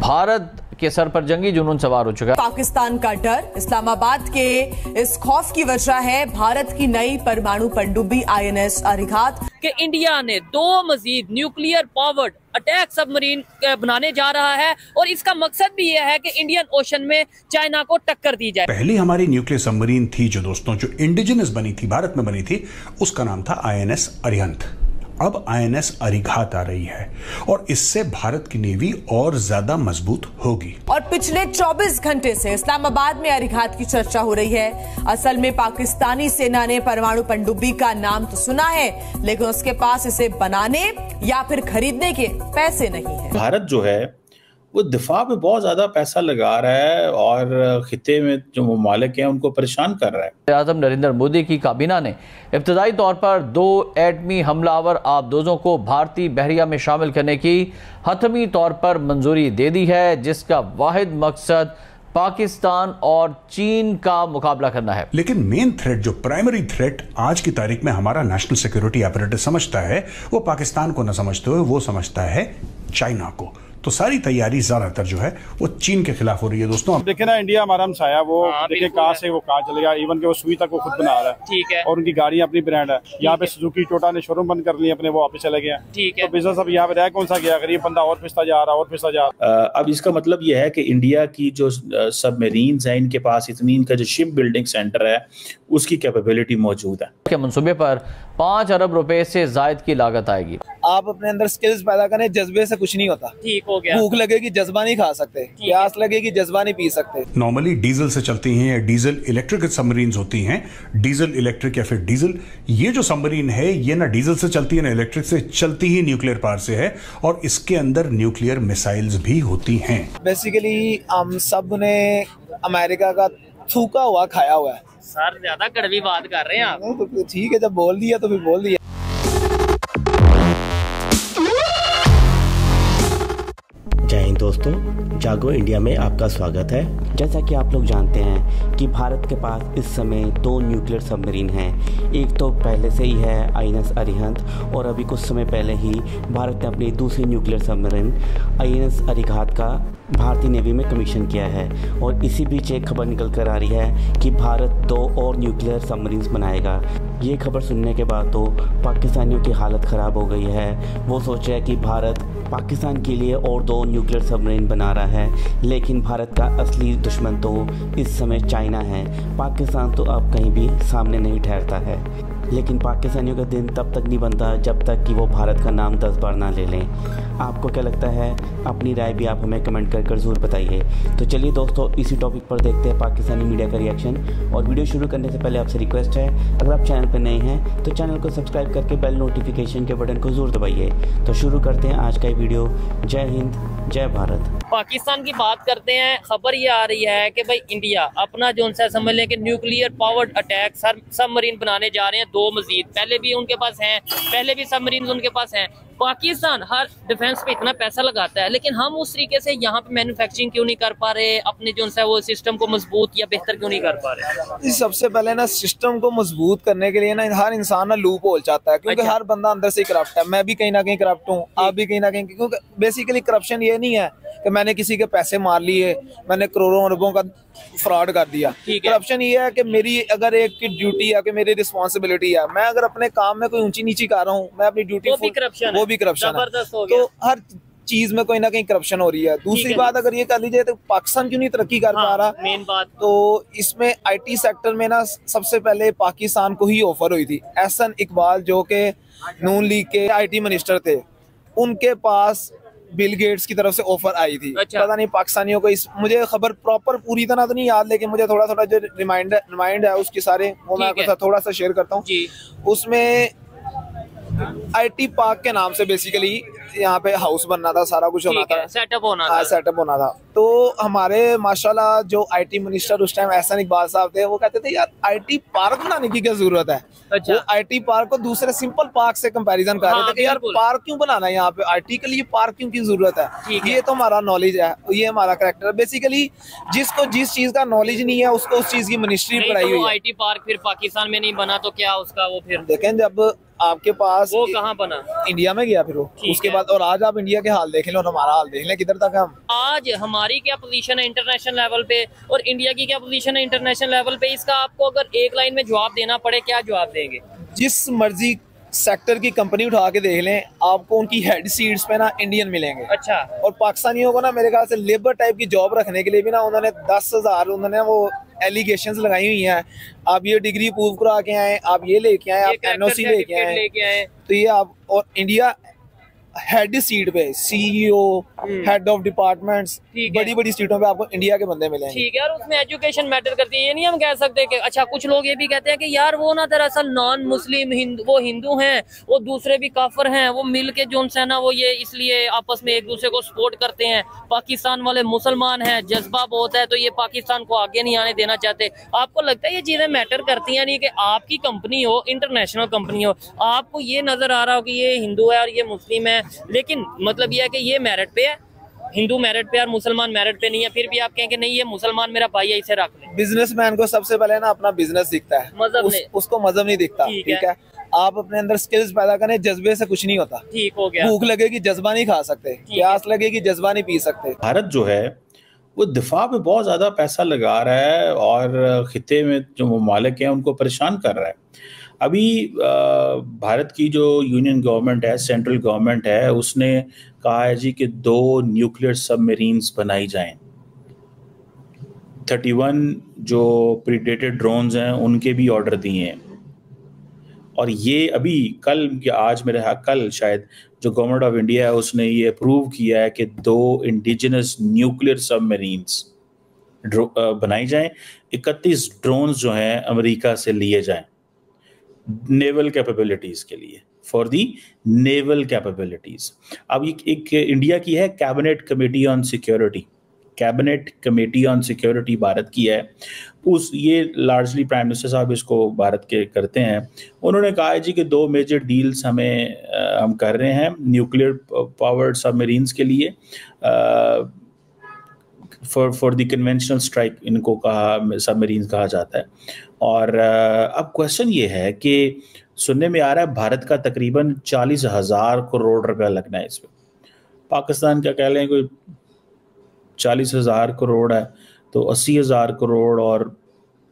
भारत के सर पर जंगी जुनून सवार हो चुका है। पाकिस्तान का डर, इस्लामाबाद के इस खौफ की वजह है भारत की नई परमाणु पनडुब्बी INS अरिघात कि इंडिया ने 2 मजीद न्यूक्लियर पावर्ड अटैक सबमरीन बनाने जा रहा है और इसका मकसद भी यह है कि इंडियन ओशन में चाइना को टक्कर दी जाए। पहली हमारी न्यूक्लियर सबमरीन थी जो दोस्तों जो इंडिजिनस बनी थी, भारत में बनी थी, उसका नाम था INS अरिहंत। अब INS अरिघात आ रही है और इससे भारत की नेवी और ज्यादा मजबूत होगी। और पिछले 24 घंटे से इस्लामाबाद में अरिघात की चर्चा हो रही है। असल में पाकिस्तानी सेना ने परमाणु पनडुब्बी का नाम तो सुना है, लेकिन उसके पास इसे बनाने या फिर खरीदने के पैसे नहीं है। भारत जो है वो दिफा में बहुत ज्यादा पैसा लगा रहा है और खिते में जो ममालिक हैं उनको परेशान कर रहा है। आज़म नरेंद्र मोदी की काबीना ने इब्तदाई तौर पर 2 एटमी हमलावर आबदोजों को भारतीय बहरिया में शामिल करने की हतमी तौर पर मंजूरी दे दी है, जिसका वाहिद मकसद पाकिस्तान और चीन का मुकाबला करना है। लेकिन मेन थ्रेट, जो प्राइमरी थ्रेट आज की तारीख में हमारा नेशनल सिक्योरिटी अपरेटस समझता है, वो पाकिस्तान को न समझते हुए वो समझता है चाइना को। तो सारी तैयारी ज्यादातर जो है वो चीन के खिलाफ हो रही है। दोस्तों देखे ना, इंडिया हमारा हमसाया, वो देखे कहाँ से वो कहाँ चलेगा। इवन के वो सुई तक वो खुद बना रहा है, ठीक है, और उनकी गाड़ियाँ अपनी ब्रांड है। यहाँ पे सुजुकी टोटा ने शोरूम बंद कर लिए अपने, वो वापस चले गए। ठीक है, तो बिजनेस अब यहाँ पे रह कौन सा गया, गरीब बंदा और पिसता जा रहा, और पिसता जा रहा। अब इसका मतलब यह है कि इंडिया की जो सबमरीन्स हैं, इनके पास इतनी, इनका जो शिप बिल्डिंग सेंटर है उसकी कैपेबिलिटी मौजूद है। के मंसूबे पर 5 अरब रुपए से जायद की लागत आएगी। आप अपने अंदर स्किल्स पैदा करें, जज्बे से कुछ नहीं होता। ठीक हो गया। भूख लगेगी, जज्बा नहीं खा सकते। प्यास लगेगी, जज्बा नहीं पी सकते। नॉर्मली डीजल से चलती हैं या डीजल इलेक्ट्रिक सबमरीन होती हैं, डीजल इलेक्ट्रिक या फिर डीजल। ये जो सबमरीन है ये ना डीजल से चलती है ना इलेक्ट्रिक से चलती, ही न्यूक्लियर पावर से है, और इसके अंदर न्यूक्लियर मिसाइल्स भी होती हैं। बेसिकली हम सब ने अमेरिका का थूका हुआ खाया हुआ है। सर ज्यादा कड़वी बात कर रहे हैं आप। तो ठीक है, जब बोल दिया तो फिर बोल दिया। जय हिंद दोस्तों, जागो इंडिया में आपका स्वागत है। जैसा कि आप लोग जानते हैं कि भारत के पास इस समय 2 न्यूक्लियर सबमरीन हैं। एक तो पहले से ही है INS अरिहंत, और अभी कुछ समय पहले ही भारत ने अपनी दूसरी न्यूक्लियर सबमरीन INS अरिघात का भारतीय नेवी में कमीशन किया है। और इसी बीच एक खबर निकल कर आ रही है कि भारत 2 और न्यूक्लियर सबमरीन्स बनाएगा। ये खबर सुनने के बाद तो पाकिस्तानियों की हालत ख़राब हो गई है। वो सोच रहे हैं कि भारत पाकिस्तान के लिए और 2 न्यूक्लियर सबमरीन बना रहा है, लेकिन भारत का असली दुश्मन तो इस समय चाइना है। पाकिस्तान तो अब कहीं भी सामने नहीं ठहरता है, लेकिन पाकिस्तानियों का दिन तब तक नहीं बनता जब तक कि वो भारत का नाम 10 बार ना ले लें। आपको क्या लगता है? अपनी राय भी आप हमें कमेंट कर ज़रूर बताइए। तो चलिए दोस्तों, इसी टॉपिक पर देखते हैं पाकिस्तानी मीडिया का रिएक्शन। और वीडियो शुरू करने से पहले आपसे रिक्वेस्ट है, अगर आप चैनल पर नए हैं तो चैनल को सब्सक्राइब करके बेल नोटिफिकेशन के बटन को ज़रूर दबाइए। तो शुरू करते हैं आज का ये वीडियो। जय हिंद, जय भारत। पाकिस्तान की बात करते हैं। खबर ये आ रही है कि भाई इंडिया अपना जो सा समझ लें कि न्यूक्लियर पावर्ड अटैक सबमरीन बनाने जा रहे हैं, 2 मजीद। पहले भी उनके पास हैं, पहले भी सबमरीन उनके पास हैं। पाकिस्तान हर डिफेंस पे इतना पैसा लगाता है, लेकिन हम उस तरीके से यहाँ पे मैन्युफैक्चरिंग क्यों नहीं कर पा रहे, अपने जो सा वो सिस्टम को मजबूत या बेहतर क्यों नहीं कर पा रहे? सबसे पहले ना, सिस्टम को मजबूत करने के लिए ना हर इंसान ना लूप होल चाहता है, क्योंकि हर बंदा अंदर से करप्ट है। मैं भी कहीं ना कहीं करप्ट हूँ, आप भी कहीं ना कहीं, क्योंकि बेसिकली करप्शन ये नहीं है कि मैंने किसी के पैसे मार लिए, मैंने करोड़ों अरबों का फ्रॉड कर दिया। करप्शन ये है कि मेरी अगर एक की ड्यूटी है, कि मेरी रिस्पॉन्सिबिलिटी है, मैं अगर अपने काम में कोई ऊंची नीची कर रहा हूँ, मैं अपनी ड्यूटी, वो भी करप्शन है। तो हर चीज में कोई ना कहीं करप्शन हो रही है। दूसरी बात अगर ये कर लीजिए तो पाकिस्तान क्यों नहीं तरक्की कर पा रहा? मेन बात तो इसमें IT सेक्टर में ना सबसे पहले पाकिस्तान को ही ऑफर हुई थी। एहसन इकबाल जो कि नून लीग के IT मिनिस्टर थे, उनके पास बिल गेट्स की तरफ से ऑफर आई थी। पता नहीं पाकिस्तानियों को मुझे खबर प्रॉपर पूरी तरह तो नहीं याद, लेकिन मुझे थोड़ा थोड़ा जो रिमाइंड है उसके सारे, वो मैं आपके साथ थोड़ा सा शेयर करता हूँ। उसमें IT पार्क के नाम से बेसिकली यहाँ पे हाउस बनना था, सारा कुछ होना था, सेटअप होना था। तो हमारे माशाल्लाह जो IT मिनिस्टर उस टाइम एहसन इकबाल साहब थे, वो कहते थे यार IT पार्क बनाने की क्या जरूरत है। वो IT पार्क को दूसरे सिंपल पार्क से कंपैरिजन कर रहे थे कि यार पार्क क्यों बनाना है, यहाँ पे IT के लिए पार्क क्यों की जरूरत है। ये तो हमारा नॉलेज है, ये हमारा कैरेक्टर है। बेसिकली जिसको जिस चीज का नॉलेज नहीं है उसको उस चीज की मिनिस्ट्री पढ़ाई हुई है। IT पार्क फिर पाकिस्तान में नहीं बना तो क्या उसका वो फिर देखें, जब आपके पास वो कहाँ बना? इंडिया में गया फिर वो, उसके बाद। और आज आप इंडिया के हाल देख लें और हमारा हाल देख लें, किधर तक हम। आज हमारी क्या पोजीशन है इंटरनेशनल लेवल पे और इंडिया की क्या पोजीशन है इंटरनेशनल लेवल पे, इसका आपको अगर एक लाइन में जवाब देना पड़े, क्या जवाब देंगे? जिस मर्जी सेक्टर की कंपनी उठा के देख लें, आपको उनकी हेड सीट्स पे ना इंडियन मिलेंगे। अच्छा। और पाकिस्तानियों को ना मेरे ख्याल से लेबर टाइप की जॉब रखने के लिए भी ना उन्होंने 10,000 उन्होंने वो एलिगेशंस लगाई हुई हैं। आप ये डिग्री प्रूव करा के आए, आप ये लेके आए, आप एनओसी लेके आए, तो ये आप। और इंडिया हेड सीट पे सीईओ, हेड ऑफ डिपार्टमेंट्स, बड़ी बड़ी सीटों पे आपको इंडिया के बंदे मिलेंगे। ठीक है, और उसमें एजुकेशन मैटर करती है। ये नहीं हम कह सकते कि अच्छा, कुछ लोग ये भी कहते हैं कि यार वो ना दरअसल नॉन मुस्लिम वो हिंदू हैं, वो दूसरे भी काफिर हैं, वो मिल के जो है ना वो ये इसलिए आपस में एक दूसरे को सपोर्ट करते हैं। पाकिस्तान वाले मुसलमान हैं, जज्बा बहुत है, तो ये पाकिस्तान को आगे नहीं आने देना चाहते। आपको लगता है ये चीजें मैटर करती हैं? नहीं कि आपकी कंपनी हो, इंटरनेशनल कंपनी हो, आपको ये नजर आ रहा हो कि ये हिंदू है और ये मुस्लिम है, लेकिन मतलब ये है कि ये मेरिट पे है, हिंदू मेरिट पे और मुसलमान मेरिट पे नहीं है, फिर भी आप कहें कि नहीं ये मुसलमान मेरा भाई है, इसे रख लें। बिजनेसमैन को सबसे पहले ना अपना बिजनेस दिखता है, मजहब उसको मजहब नहीं दिखता। ठीक है, आप अपने अंदर स्किल्स पैदा करें, जज्बे से कुछ नहीं होता। ठीक हो गया। भूख लगेगी जज्बा नहीं खा सकते, प्यास लगेगी जज्बा नहीं पी सकते। भारत जो है वो दिफा पे बहुत ज्यादा पैसा लगा रहा है और खिते में जो ममालिक हैं उनको परेशान कर रहा है। अभी भारत की जो यूनियन गवर्नमेंट है, सेंट्रल गवर्नमेंट है, उसने कहा है जी कि 2 न्यूक्लियर सबमरीन्स बनाई जाएं। 31 जो प्रीडेटेड ड्रोन्स हैं उनके भी ऑर्डर दिए हैं। और ये अभी कल या आज मेरे कल शायद जो गवर्नमेंट ऑफ इंडिया है उसने ये अप्रूव किया है कि 2 इंडिजिनस न्यूक्लियर सबमरीन्स बनाई जाएं। 31 ड्रोन्स जो हैं अमेरिका से लिए जाएं नेवल कैपेबिलिटीज के लिए, फॉर दी नेवल कैपेबिलिटीज। अब एक इंडिया की है cabinet committee on security, cabinet committee on security Bharat की है। ये लार्जली प्राइम मिनिस्टर साहब इसको भारत के करते हैं। उन्होंने कहा है जी कि 2 मेजर डील्स हम कर रहे हैं न्यूक्लियर पावर्ड सबमरीन्स के लिए, फॉर द कन्वेंशनल स्ट्राइक इनको सबमरीन्स कहा जाता है। और अब क्वेश्चन ये है कि सुनने में आ रहा है भारत का तकरीबन 40,000 करोड़ रुपया लगना है इसमें। पाकिस्तान क्या कह लें कोई 40,000 करोड़ है तो 80,000 करोड़ और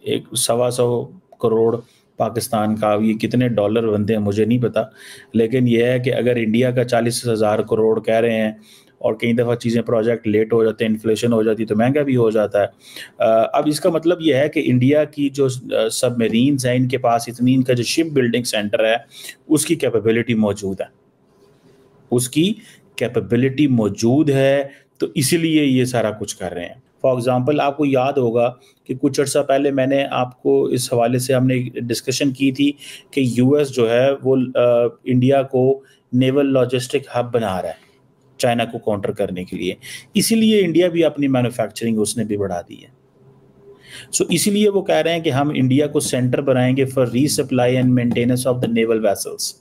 125 करोड़ पाकिस्तान का। ये कितने डॉलर बनते हैं मुझे नहीं पता, लेकिन यह है कि अगर इंडिया का 40,000 करोड़ कह रहे हैं और कई दफ़ा चीज़ें प्रोजेक्ट लेट हो जाते हैं, इन्फ्लेशन हो जाती है तो महंगा भी हो जाता है। अब इसका मतलब यह है कि इंडिया की जो सबमरीन्स हैं इनके पास इनका जो शिप बिल्डिंग सेंटर है उसकी कैपेबिलिटी मौजूद है, उसकी कैपेबिलिटी मौजूद है, तो इसीलिए ये सारा कुछ कर रहे हैं। फॉर एग्ज़ाम्पल आपको याद होगा कि कुछ अर्सा पहले मैंने आपको इस हवाले से हमने डिस्कशन की थी कि यूएस जो है वो इंडिया को नेवल लॉजिस्टिक हब बना रहा है चाइना को काउंटर करने के लिए, इसीलिए इंडिया भी अपनी मैन्युफैक्चरिंग उसने भी बढ़ा दी है। सो इसीलिए वो कह रहे हैं कि हम इंडिया को सेंटर बनाएंगे for resupply and maintenance of the naval vessels.